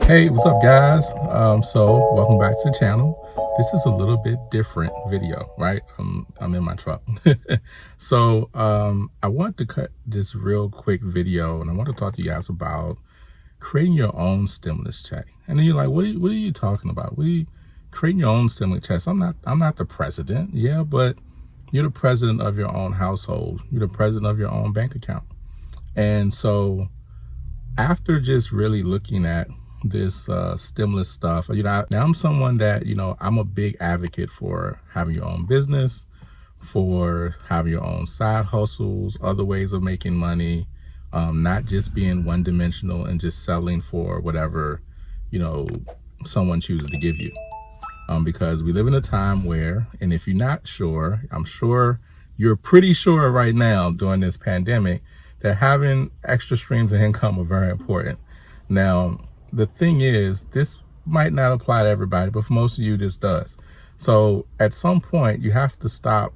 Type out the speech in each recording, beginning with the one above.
Hey, what's up, guys? So welcome back to the channel. This is a little bit different video, right? I'm in my truck. I want to cut this real quick video, and I want to talk to you guys about creating your own stimulus check. And then you're like, what are you talking about? What are you creating your own stimulus checks? I'm not the president, yeah, but you're the president of your own household. You're the president of your own bank account. And so after just really looking at this stimulus stuff, now I'm someone that, I'm a big advocate for having your own business, for having your own side hustles, other ways of making money, not just being one dimensional and just selling for whatever, you know, someone chooses to give you. Because we live in a time where, and if you're not sure, I'm sure you're pretty sure right now during this pandemic, that having extra streams of income are very important. Now, the thing is, this might not apply to everybody, but for most of you, this does. So at some point, you have to stop,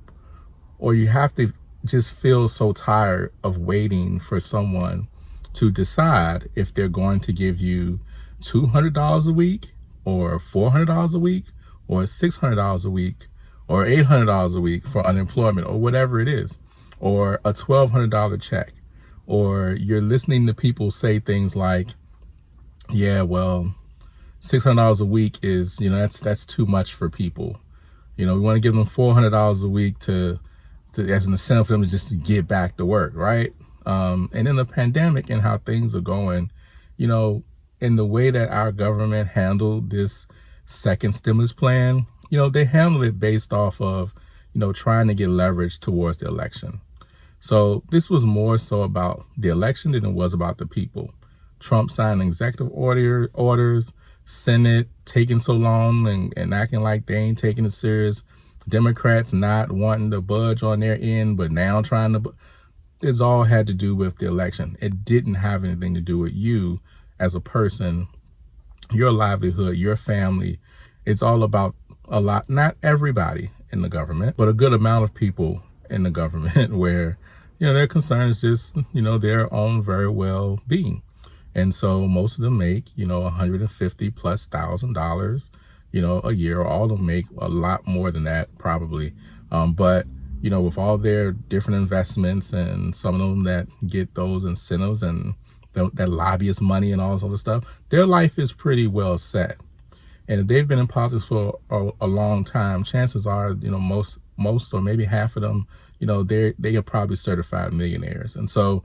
or you have to just feel so tired of waiting for someone to decide if they're going to give you $200 a week, or $400 a week, or $600 a week, or $800 a week for unemployment, or whatever it is, or a $1,200 check. Or you're listening to people say things like, yeah, well, $600 a week is, that's too much for people. We want to give them $400 a week to as an incentive for them to just get back to work, right? And in the pandemic and how things are going, in the way that our government handled this second stimulus plan, they handled it based off of, trying to get leverage towards the election. So this was more so about the election than it was about the people. Trump signed executive orders, Senate taking so long and acting like they ain't taking it serious. Democrats not wanting to budge on their end, but now trying to. It's all had to do with the election. It didn't have anything to do with you as a person, your livelihood, your family. It's all about not everybody in the government, but a good amount of people in the government where, their concern is just, their own very well-being. And so most of them make, $150,000+ a year. All of them make a lot more than that probably. But, with all their different investments and some of them that get those incentives and that lobbyist money and all this other stuff, their life is pretty well set. And if they've been in politics for a long time, chances are, most or maybe half of them, they are probably certified millionaires. And so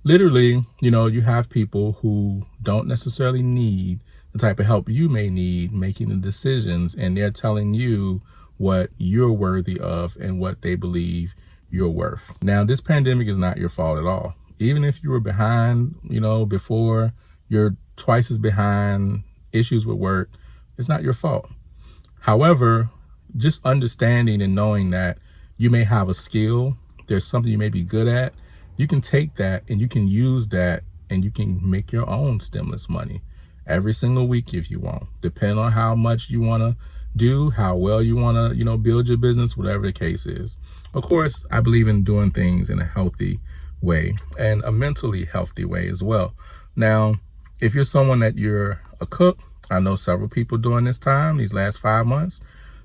literally, you have people who don't necessarily need the type of help you may need making the decisions, and they're telling you what you're worthy of and what they believe you're worth. Now, this pandemic is not your fault at all. Even if you were behind, before, you're twice as behind, issues with work, it's not your fault. However, just understanding and knowing that you may have a skill, there's something you may be good at, you can take that and you can use that and you can make your own stimulus money every single week if you want, depending on how much you want to do, how well you want to, build your business, whatever the case is. Of course, I believe in doing things in a healthy way and a mentally healthy way as well. Now, if you're someone that you're a cook, I know several people during this time, these last 5 months,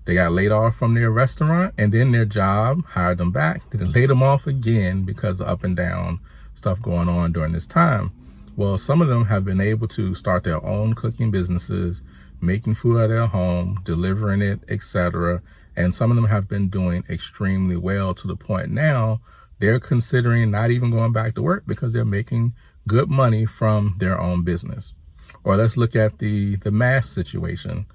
they got laid off from their restaurant, and then their job hired them back. Then laid them off again because of up and down stuff going on during this time. Well, some of them have been able to start their own cooking businesses, making food at their home, delivering it, etc. And some of them have been doing extremely well to the point now they're considering not even going back to work because they're making good money from their own business. Or let's look at the mask situation.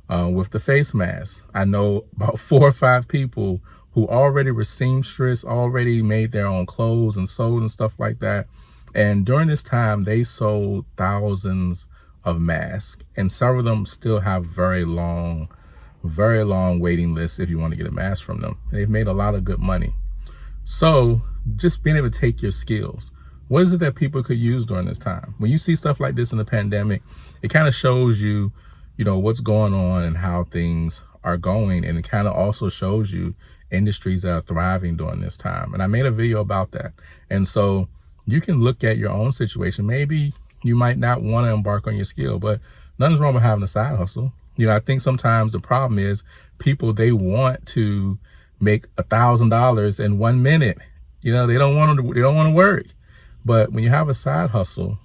With the face mask, I know about 4 or 5 people who already were seamstress, already made their own clothes and sewed and stuff like that. And during this time, they sold thousands of masks, and several of them still have very long waiting lists if you want to get a mask from them. And they've made a lot of good money. So just being able to take your skills. What is it that people could use during this time? When you see stuff like this in the pandemic, it kind of shows you, what's going on and how things are going. And it kind of also shows you industries that are thriving during this time. And I made a video about that. And so you can look at your own situation. Maybe, you might not want to embark on your skill, but nothing's wrong with having a side hustle. I think sometimes the problem is people, they want to make $1,000 in 1 minute. They don't want to work. But when you have a side hustle,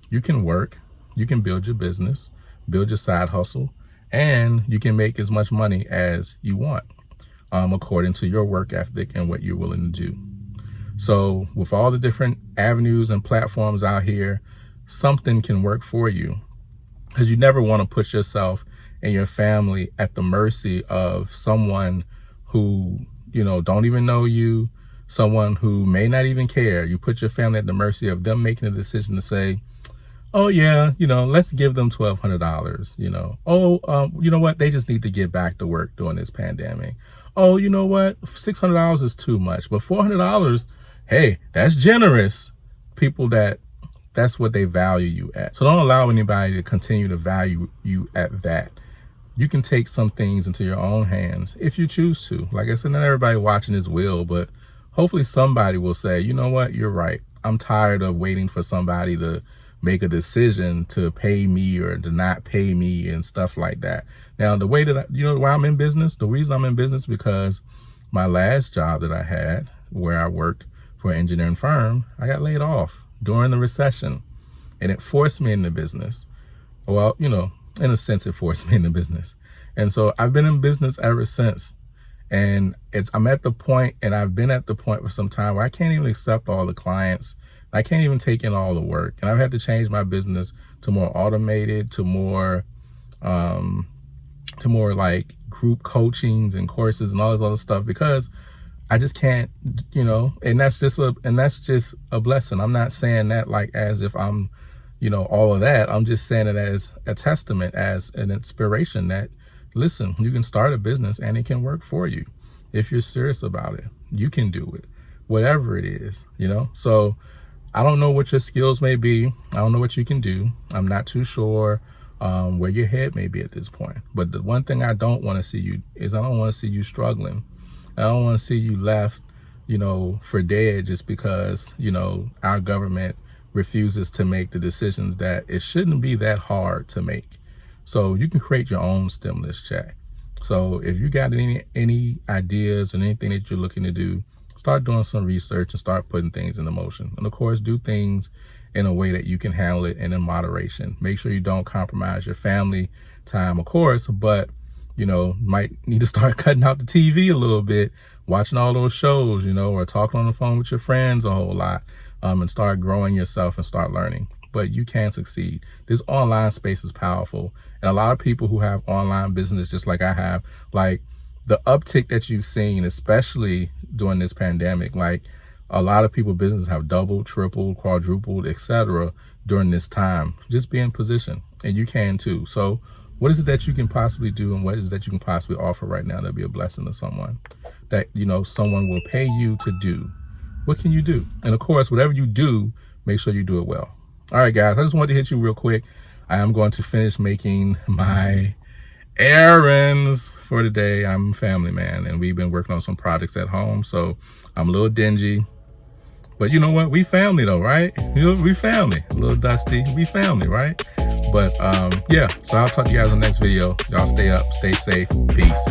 you can work, you can build your business, build your side hustle, and you can make as much money as you want, according to your work ethic and what you're willing to do. So with all the different avenues and platforms out here, something can work for you, because you never want to put yourself and your family at the mercy of someone who, don't even know you, someone who may not even care. You put your family at the mercy of them making a decision to say, oh yeah, let's give them $1,200. Oh, you know what? They just need to get back to work during this pandemic. Oh, you know what? $600 is too much, but $400, hey, that's generous. People, that's what they value you at. So don't allow anybody to continue to value you at that. You can take some things into your own hands if you choose to. Like I said, not everybody watching this will, but hopefully somebody will say, you know what, you're right. I'm tired of waiting for somebody to make a decision to pay me or to not pay me and stuff like that. Now, the way that why I'm in business, the reason I'm in business, because my last job that I had, where I worked for an engineering firm, I got laid off during the recession, and it forced me into business. Well, in a sense, it forced me into business. And so I've been in business ever since. And I'm at the point, and I've been at the point for some time, where I can't even accept all the clients. I can't even take in all the work. And I've had to change my business to more automated, to more like group coachings and courses and all this other stuff, because I just can't, and that's just a blessing. I'm not saying that like as if I'm, all of that. I'm just saying it as a testament, as an inspiration that, listen, you can start a business and it can work for you. If you're serious about it, you can do it, whatever it is, So I don't know what your skills may be. I don't know what you can do. I'm not too sure where your head may be at this point. But the one thing I don't want to see you is, I don't want to see you struggling. I don't want to see you left, for dead just because, our government refuses to make the decisions that it shouldn't be that hard to make. So you can create your own stimulus check. So if you got any ideas or anything that you're looking to do, start doing some research and start putting things into motion. And of course, do things in a way that you can handle it and in moderation. Make sure you don't compromise your family time, of course, but might need to start cutting out the TV a little bit, watching all those shows, or talking on the phone with your friends a whole lot, and start growing yourself and start learning. But you can succeed. This online space is powerful. And a lot of people who have online business, just like I have, like the uptick that you've seen, especially during this pandemic, like a lot of people business have doubled, tripled, quadrupled, etc. during this time. Just be in position, and you can too. So what is it that you can possibly do, and what is it that you can possibly offer right now that'll be a blessing to someone that, someone will pay you to do? What can you do? And of course, whatever you do, make sure you do it well. All right, guys, I just wanted to hit you real quick. I am going to finish making my errands for the day. I'm a family man, and we've been working on some projects at home, so I'm a little dingy. But you know what? We family though, right? We family. A little dusty. We family, right? But yeah, so I'll talk to you guys in the next video. Y'all stay up, stay safe. Peace.